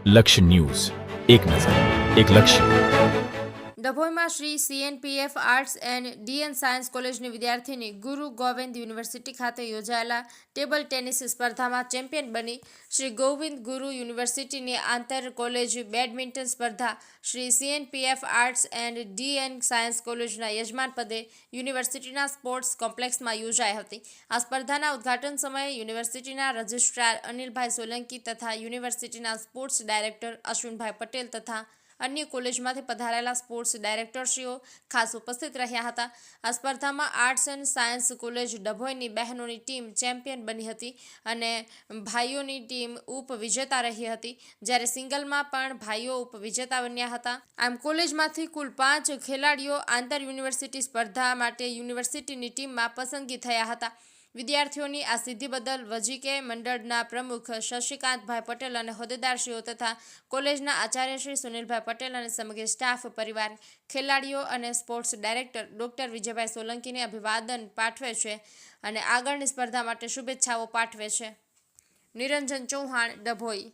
લક્ષ્ય ન્યૂઝ, એક નજર, એક લક્ષ્ય. ડભોઈમાં Shri CNPF arts and DN science કોલેજની વિદ્યાર્થીની ગુરુ ગોવિંદ યુનિવર્સિટી ખાતે યોજાયેલા ટેબલ ટેનિસ સ્પર્ધામાં ચેમ્પિયન બની. શ્રી ગોવિંદ ગુરુ યુનિવર્સિટીની આંતર કોલેજ બેડમિન્ટન સ્પર્ધા Shri CNPF arts and DN science કોલેજના યજમાન પદે યુનિવર્સિટીના સ્પોર્ટ્સ કોમ્પ્લેક્સમાં યોજાઈ હતી. આ સ્પર્ધાના ઉદ્ઘાટન સમયે યુનિવર્સિટીના રજિસ્ટ્રાર અનિલભાઈ સોલંકી તથા યુનિવર્સિટીના સ્પોર્ટ્સ ડાયરેક્ટર અશ્વિનભાઈ પટેલ તથા અન્ય કોલેજમાંથી પધારેલા સ્પોર્ટ્સ ડાયરેક્ટરશ્રીઓ ખાસ ઉપસ્થિત રહ્યા હતા. આ સ્પર્ધામાં આર્ટ્સ એન્ડ સાયન્સ કોલેજ ડભોઈની બહેનોની ટીમ ચેમ્પિયન બની હતી અને ભાઈઓની ટીમ ઉપવિજેતા રહી હતી, જ્યારે સિંગલમાં પણ ભાઈઓ ઉપવિજેતા બન્યા હતા. આમ કોલેજમાંથી કુલ 5 ખેલાડીઓ આંતર યુનિવર્સિટી સ્પર્ધા માટે યુનિવર્સિટીની ટીમમાં પસંદગી થયા હતા. વિદ્યાર્થીઓની આ સિદ્ધિ બદલ વજીકે મંડળના પ્રમુખ શશિકાંતભાઈ પટેલ અને હોદ્દેદારશ્રીઓ તથા કોલેજના આચાર્ય શ્રી સુનિલભાઈ પટેલ અને સમગ્ર સ્ટાફ પરિવાર, ખેલાડીઓ અને સ્પોર્ટ્સ ડાયરેક્ટર ડોક્ટર વિજયભાઈ સોલંકીને અભિવાદન પાઠવે છે અને આગળની સ્પર્ધા માટે શુભેચ્છાઓ પાઠવે છે. નિરંજન ચૌહાણ, ડભોઈ.